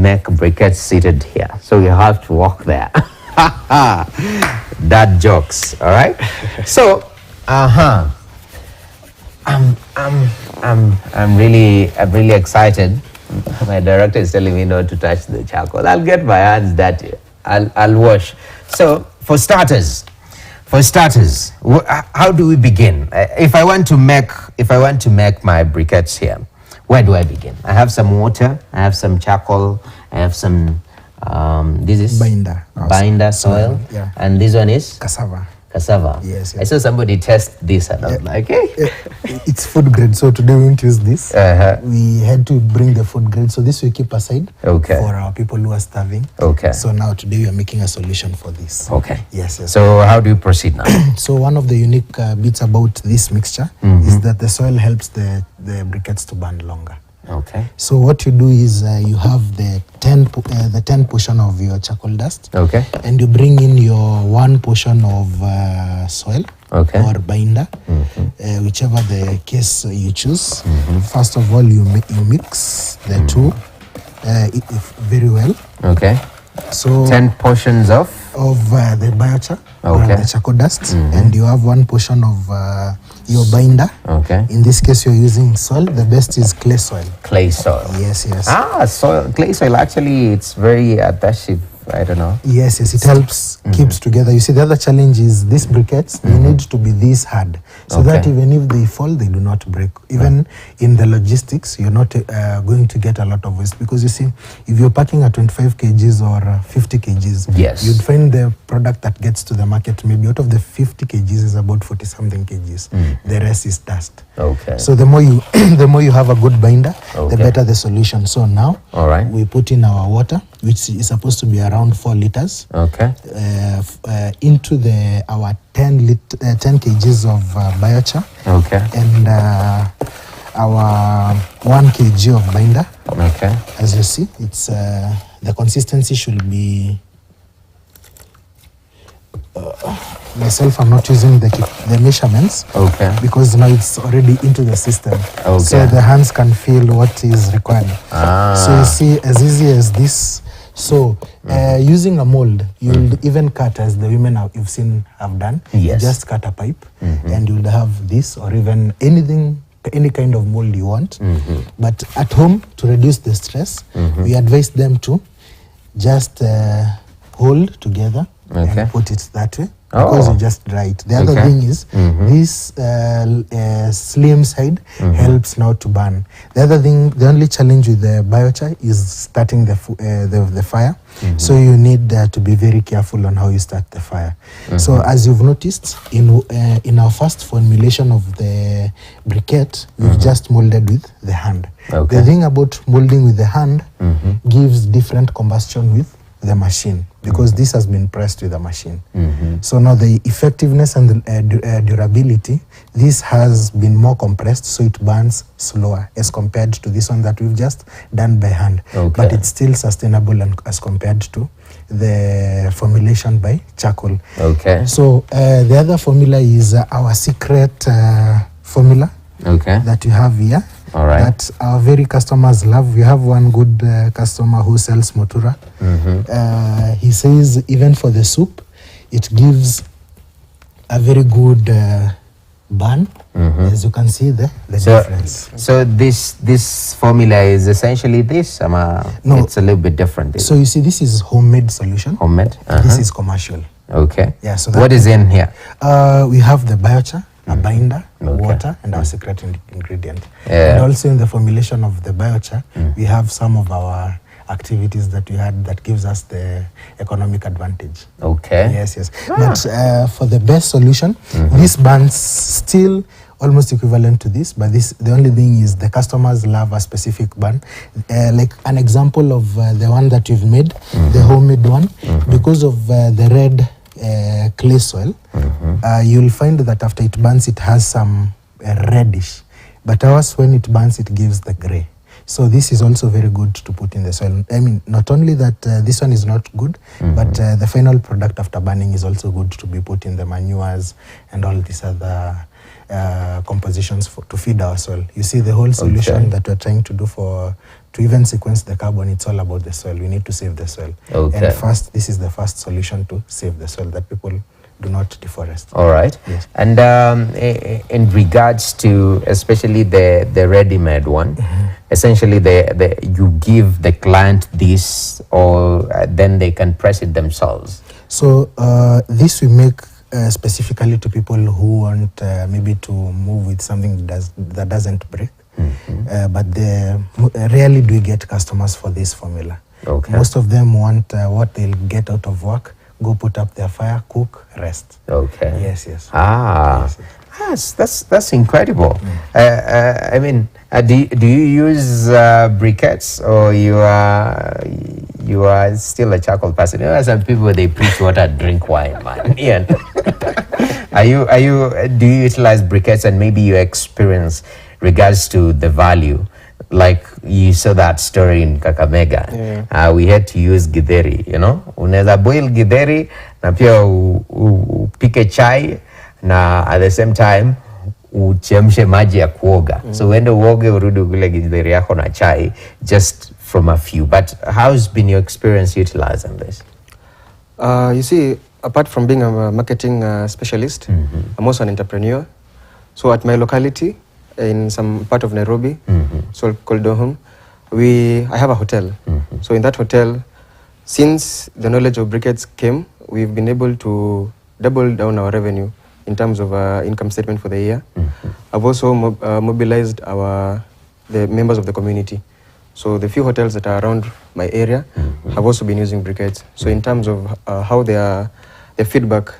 make briquettes seated here, so you have to walk there. That jokes, all right? So, I'm really excited. My director is telling me not to touch the charcoal. I'll get my hands dirty. I'll wash. So, for starters, how do we begin? If I want to make my briquettes here, where do I begin? I have some water, I have some charcoal, I have some this is binder soil, yeah. And this one is cassava. Yes. I saw somebody test this and I was like, hey. It's food grade, so today we won't use this. We had to bring the food grade, so this we keep aside for our people who are starving. So now today we are making a solution for this. Yes. So how do you proceed now? So one of the unique bits about this mixture is that the soil helps the briquettes to burn longer. So what you do is you have the 10 portion of your charcoal dust, and you bring in your 1 portion of soil or binder, whichever the case you choose. First of all, you mix the two very well. So 10 portions of the biochar or the charcoal dust, and you have 1 portion of your binder. In this case, you're using soil. The best is clay soil. Yes. Soil, clay soil. Actually, it's very adhesive. I don't know. Yes, it helps, keeps together. You see, the other challenge is these briquettes, they need to be this hard, so that even if they fall, they do not break. Even in the logistics, you're not going to get a lot of waste, because you see, if you're packing at 25 kgs or 50 kgs, you'd find the product that gets to the market, maybe out of the 50 kgs is about 40 something kgs. The rest is dust. So the more you have a good binder, the better the solution. So now we put in our water, which is supposed to be around 4 liters, into our 10 kgs of biochar, and our 1 kg of binder. As you see, it's the consistency should be. Myself, I'm not using the measurements because now it's already into the system, so the hands can feel what is required. So you see, as easy as this. So using a mold, you'll even cut, as the women you've seen have done. You just cut a pipe, and you'll have this, or even any kind of mold you want. But at home, to reduce the stress, we advise them to just hold together and put it that way, because you just dry it. The other thing is this slim side helps now to burn. The other thing, the only challenge with the biochar is starting the fire. So you need to be very careful on how you start the fire. So as you've noticed, in our first formulation of the briquette, we've just molded with the hand. The thing about molding with the hand gives different combustion with the machine, because this has been pressed with a machine. So now the effectiveness and the durability, this has been more compressed, so it burns slower as compared to this one that we've just done by hand. But it's still sustainable as compared to the formulation by charcoal. So the other formula is our secret formula that you have here. That our very customers love. We have one good customer who sells motura. He says even for the soup, it gives a very good burn. As you can see the difference. So this formula is essentially this? No, it's a little bit different. So you see, this is homemade solution. This is commercial. Yeah. So what is in here? We have the biochar, a binder, water, and our secret ingredient. And also in the formulation of the biochar, we have some of our activities that we had that gives us the economic advantage. Yes. But for the best solution, this burns still almost equivalent to this, but the only thing is the customers love a specific burn. Like an example of the one that you've made, the homemade one, because of the red clay soil, you'll find that after it burns, it has some reddish, but ours, when it burns, it gives the gray. So this is also very good to put in the soil. I mean, not only that this one is not good, but the final product after burning is also good to be put in the manures and all these other compositions to feed our soil. You see, the whole solution that we're trying to do to even sequence the carbon, it's all about the soil. We need to save the soil. Okay. And first, this is the first solution to save the soil, that people do not deforest. All right. Yes. And in regards to especially the ready-made one, essentially you give the client this, or then they can press it themselves. So this we make specifically to people who want maybe to move with something that doesn't break. But rarely do we get customers for this formula. Okay. Most of them want what they'll get out of work, go put up their fire, cook, rest. Okay. Yes, yes. Yes. That's incredible. I mean, do you use briquettes, or you are still a charcoal person? You know, some people, they preach water, drink wine, man. Ian, do you utilize briquettes, and maybe your experience regards to the value? Like you saw that story in Kakamega. Yeah. We had to use githeri, you know. Unaweza boil githeri na pia upike chai, na at the same time uchemshe maji ya kuoga. So uende uoge, urudi ukule githeri yako na chai, just from a few. But how's been your experience utilizing this? You see, apart from being a marketing specialist, I'm also an entrepreneur. So at my locality, in some part of Nairobi, so called Dohom, I have a hotel. So in that hotel, since the knowledge of briquettes came, we've been able to double down our revenue in terms of income statement for the year. I've also mobilized the members of the community. So the few hotels that are around my area have also been using briquettes. So in terms of how their feedback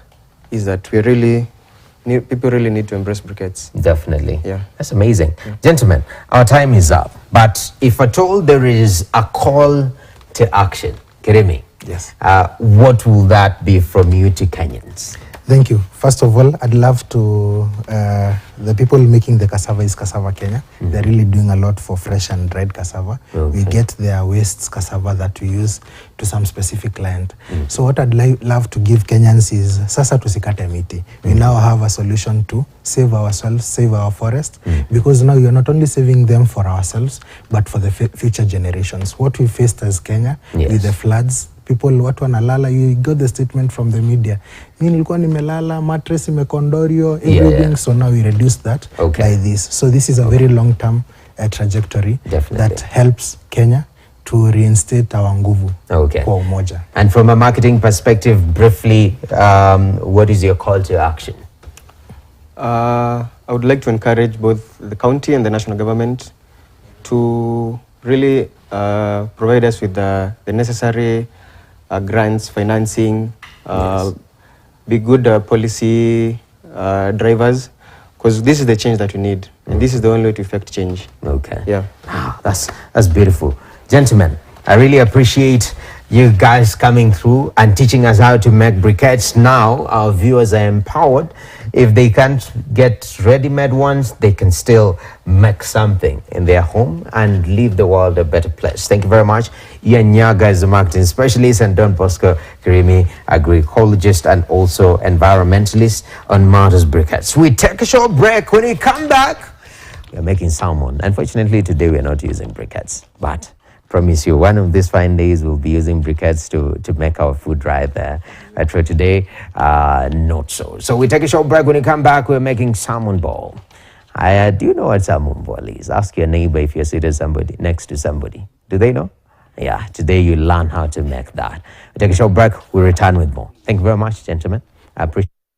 is that people really need to embrace briquettes. Definitely. Yeah. That's amazing. Yeah. Gentlemen, our time is up. But if at all there is a call to action, Kirimi, yes, what will that be from you to Kenyans? Thank you. First of all, I'd love to, the people making the cassava is Cassava Kenya. They're really doing a lot for fresh and dried cassava. Okay. We get their wastes cassava that we use to some specific client. So what I'd love to give Kenyans is, sasa tusikate miti. We now have a solution to save ourselves, save our forest, because now we are not only saving them for ourselves, but for the future generations. What we faced as Kenya with the floods, people, watu wanalala, you got the statement from the media. Mimi nilikuwa nimelala, mattress imekondorio, everything. So now we reduce that by this. So this is a very long-term trajectory that helps Kenya to reinstate our nguvu kwa umoja. And from a marketing perspective, briefly, what is your call to action? I would like to encourage both the county and the national government to really provide us with the necessary grants, financing, be good policy drivers, because this is the change that we need, and this is the only way to effect change. Okay. Yeah. Wow, that's beautiful. Gentlemen, I really appreciate you guys coming through and teaching us how to make briquettes. Now our viewers are empowered. If they can't get ready-made ones, they can still make something in their home and leave the world a better place. Thank you very much. Ian Nyaga is a marketing specialist, and Don Bosco Kirimi, agroecologist and also environmentalist on Martyrs Briquettes. We take a short break. When we come back, we're making salmon. Unfortunately, today we're not using briquettes, but promise you, one of these fine days we'll be using briquettes to make our food right there. But for today, not so. So we take a short break. When we come back, we're making salmon ball. Do you know what salmon ball is? Ask your neighbor if you're sitting next to somebody. Do they know? Yeah, today you learn how to make that. We take a short break. We'll return with more. Thank you very much, gentlemen. I appreciate